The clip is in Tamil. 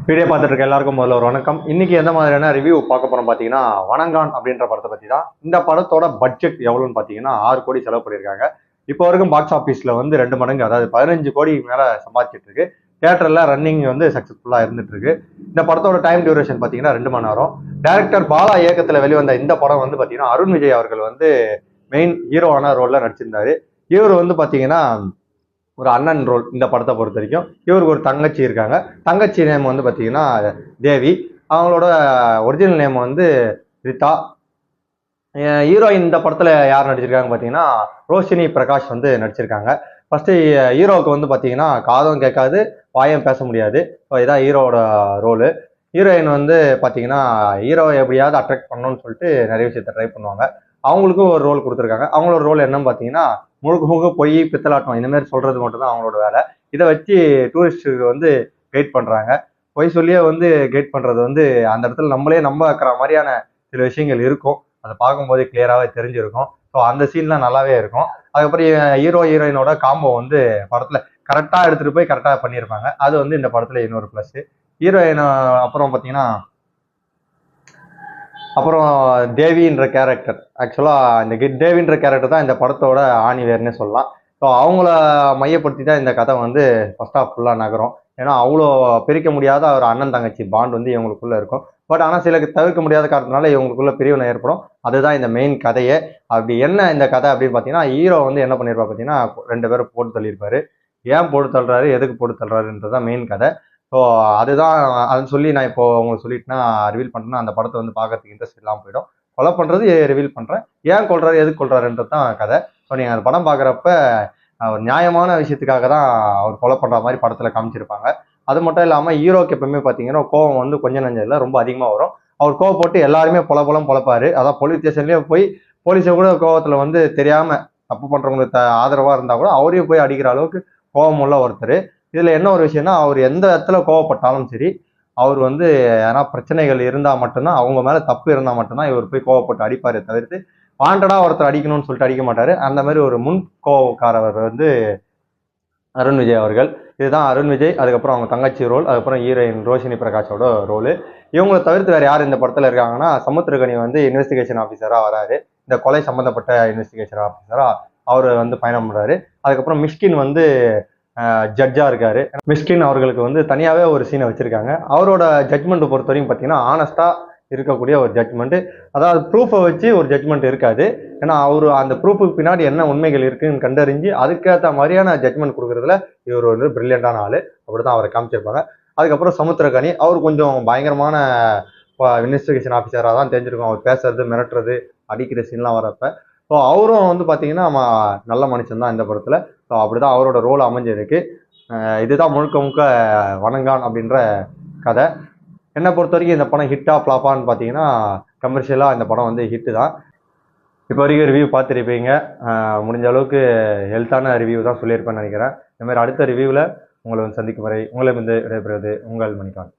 வீடியோ பார்த்துட்டு இருக்க எல்லாருக்கும் முதல்ல ஒரு வணக்கம். இன்னைக்கு எந்த மாதிரியான ரிவ்யூ பார்க்க போறோம் பார்த்தீங்கன்னா, வணங்கான் அப்படின்ற படத்தை பத்தி தான். இந்த படத்தோட பட்ஜெட் எவ்வளோன்னு பார்த்தீங்கன்னா 6 கோடி செலவு பண்ணியிருக்காங்க. இப்போ வரைக்கும் பாக்ஸ் ஆஃபீஸ்ல வந்து 2 மடங்கு, அதாவது 15 கோடி மேல சம்பாதிச்சிட்டு இருக்கு. தியேட்டர்ல ரன்னிங் வந்து சக்சஸ்ஃபுல்லா இருந்துட்டு இருக்கு. இந்த படத்தோட டைம் டியூரேஷன் பார்த்தீங்கன்னா 2 மணி நேரம். டைரக்டர் பாலா இயக்கத்துல வெளிவந்த இந்த படம் வந்து பார்த்தீங்கன்னா அருண் விஜய் அவர்கள் வந்து மெயின் ஹீரோவான ரோல்ல நடிச்சிருந்தாரு. இவர் வந்து பார்த்தீங்கன்னா ஒரு அண்ணன் ரோல் இந்த படத்தை பொறுத்த வரைக்கும். இவருக்கு ஒரு தங்கச்சி இருக்காங்க. தங்கச்சி நேம் வந்து பார்த்தீங்கன்னா தேவி. அவங்களோட ஒரிஜினல் நேம் வந்து ரிதா. ஹீரோயின் இந்த படத்துல யார் நடிச்சிருக்காங்க பார்த்தீங்கன்னா ரோஷினி பிரகாஷ் வந்து நடிச்சிருக்காங்க. ஃபர்ஸ்ட் ஹீரோவுக்கு வந்து பார்த்தீங்கன்னா காதும் கேட்காது, வாயும் பேச முடியாது. ஸோ இதான் ஹீரோவோட ரோலு. ஹீரோயின் வந்து பார்த்தீங்கன்னா ஹீரோவை எப்படியாவது அட்ராக்ட் பண்ணணும்னு சொல்லிட்டு நிறைய விஷயத்த ட்ரை பண்ணுவாங்க. அவங்களுக்கும் ஒரு ரோல் கொடுத்துருக்காங்க. அவங்களோட ரோல் என்னன்னு பார்த்தீங்கன்னா முழுக்க முழுக்க பொய் பித்தலாட்டம் இந்த மாதிரி சொல்றது மட்டும் தான் அவங்களோட வேலை. இதை வச்சு டூரிஸ்டுக்கு வந்து கைட் பண்றாங்க. பொய் சொல்லியே வந்து கைட் பண்றது வந்து அந்த இடத்துல நம்மளே நம்ப வைக்கிற மாதிரியான சில விஷயங்கள் இருக்கும். அதை பார்க்கும்போதே கிளியராகவே தெரிஞ்சிருக்கும். ஸோ அந்த சீன்லாம் நல்லாவே இருக்கும். அதுக்கப்புறம் ஹீரோ ஹீரோயினோட காம்போ வந்து படத்துல கரெக்டாக எடுத்துட்டு போய் கரெக்டாக பண்ணியிருப்பாங்க. அது வந்து இந்த படத்துல இன்னொரு ப்ளஸ். ஹீரோயின் அப்புறம் பார்த்தீங்கன்னா அப்புறம் தேவின்ற கேரக்டர், ஆக்சுவலாக இந்த தேவின்ற கேரக்டர் தான் இந்த படத்தோட ஆணி வேர்னே சொல்லலாம். ஸோ அவங்கள மையப்படுத்தி தான் இந்த கதை வந்து ஃபர்ஸ்ட் ஆஃப் ஃபுல்லாக நகரும். ஏன்னா அவ்வளோ பிரிக்க முடியாத ஒரு அண்ணன் தங்கச்சி பாண்ட் வந்து இவங்களுக்குள்ள இருக்கும். பட் ஆனால் சில தவிர்க்க முடியாத காரணத்தினால இவங்களுக்குள்ள பிரிவினை ஏற்படும். அதுதான் இந்த மெயின் கதையே. அப்படி என்ன இந்த கதை அப்படின்னு பார்த்தீங்கன்னா, ஹீரோ வந்து என்ன பண்ணியிருப்பா பார்த்தீங்கன்னா 2 பேரும் போட்டு தள்ளியிருப்பாரு. ஏன் போட்டு தள்ளுறாரு, எதுக்கு போட்டு தள்ளுறாருன்றதான் மெயின் கதை. ஸோ அதுதான். அதுன்னு சொல்லி நான் இப்போ உங்களுக்கு சொல்லிட்டுனா ரிவீல் பண்ணுறேன்னா அந்த படத்தை வந்து பார்க்கறதுக்கு இன்ட்ரெஸ்ட் இல்லாமல் போயிடும். கொலை பண்ணுறது ரிவீல் பண்ணுறேன். ஏன் கொள்றாரு, எதுக்கு கொள்றாருன்றது தான் கதை. ஸோ நீங்கள் அந்த படம் பார்க்குறப்ப ஒரு நியாயமான விஷயத்துக்காக தான் அவர் கொலை பண்ணுற மாதிரி படத்தில் காமிச்சிருப்பாங்க. அது மட்டும் இல்லாமல் ஹீரோக்கு எப்பவுமே பார்த்தீங்கன்னா கோவம் வந்து கொஞ்சம் நஞ்சம் இல்லை, ரொம்ப அதிகமாக வரும். அவர் கோவப்பட்டு எல்லாருமே பொழப்பாரு. அதான் போலீஸ் ஸ்டேஷன்லேயே போய் போலீஸை கூட கோவத்தில் வந்து தெரியாமல் தப்பு பண்ணுறவங்களுக்கு ஆதரவாக இருந்தால் கூட அவரையும் போய் அடிக்கிற அளவுக்கு கோவம் உள்ள ஒருத்தர். இதுல என்ன ஒரு விஷயம்னா, அவர் எந்த இடத்துல கோவப்பட்டாலும் சரி, அவர் வந்து ஏன்னா பிரச்சனைகள் இருந்தா மட்டும்தான், அவங்க மேல தப்பு இருந்தா மட்டும்தான் இவர் போய் கோவப்பட்டு அடிப்பாரு தவிர்த்து வாண்டடா ஒருத்தர் அடிக்கணும்னு சொல்லிட்டு அடிக்க மாட்டாரு. அந்த மாதிரி ஒரு முன் கோவக்காரவர் வந்து அருண் விஜய் அவர்கள். இதுதான் அருண் விஜய். அதுக்கப்புறம் அவங்க தங்கச்சி ரோல், அதுக்கப்புறம் ஹீரோயின் ரோஷினி பிரகாஷோட ரோலு. இவங்களை தவிர்த்து வேற யார் இந்த படத்துல இருக்காங்கன்னா, சமுத்திரகனி வந்து இன்வெஸ்டிகேஷன் ஆஃபீஸரா வராரு. இந்த கொலை சம்பந்தப்பட்ட இன்வெஸ்டிகேஷன் ஆஃபீஸரா அவர் வந்து பயணம் பண்றாரு. அதுக்கப்புறம் மிஷ்கின் வந்து ஜட்ஜா இருக்காரு. மிஷ்கின் அவர்களுக்கு வந்து தனியாவே ஒரு சீனை வச்சிருக்காங்க. அவரோட ஜட்மெண்ட் பொறுத்த வரைக்கும் பார்த்தீங்கன்னா ஆனஸ்டா இருக்கக்கூடிய ஒரு ஜட்மெண்ட். அதாவது ப்ரூஃபை வச்சு ஒரு ஜட்மெண்ட் இருக்காது. ஏன்னா அவரு அந்த ப்ரூஃபுக்கு பின்னாடி என்ன உண்மைகள் இருக்குன்னு கண்டறிஞ்சு அதுக்கேற்ற மாதிரியான ஜட்மெண்ட் கொடுக்கறதுல இவர் வந்து பிரில்லியண்டான ஆளு. அப்படிதான் அவரை காமிச்சிருப்பாங்க. அதுக்கப்புறம் சமுத்திரகனி அவர் கொஞ்சம் பயங்கரமான இன்வெஸ்டிகேஷன் ஆஃபீஸராக தான் தெரிஞ்சிருக்கும். அவர் பேசுறது, மிரட்டுறது, அடிக்கிற சீன்லாம் வரப்ப. ஸோ அவரும் வந்து பார்த்தீங்கன்னா நல்ல மனுஷன் தான் இந்த படத்துல. ஸோ அப்படிதான் அவரோட ரோல் அமைஞ்சிருக்கு. இதுதான் முழுக்க முழுக்க வணங்கான் அப்படின்ற கதை. என்னை பொறுத்த வரைக்கும் இந்த படம் ஹிட்டா ஃப்ளாப்பான்னு பார்த்தீங்கன்னா கமர்ஷியலாக இந்த படம் வந்து ஹிட்டு தான். இப்போ வரைக்கும் ரிவ்யூ பார்த்துருப்பீங்க. முடிஞ்ச அளவுக்கு ஹெல்த்தான ரிவ்யூ தான் சொல்லியிருப்பேன்னு நினைக்கிறேன். இந்த மாதிரி அடுத்த ரிவ்யூவில் உங்களை வந்து சந்திக்கும் வரை உங்களை வந்து விடைபெறுவது உங்கள் மணிகாந்த்.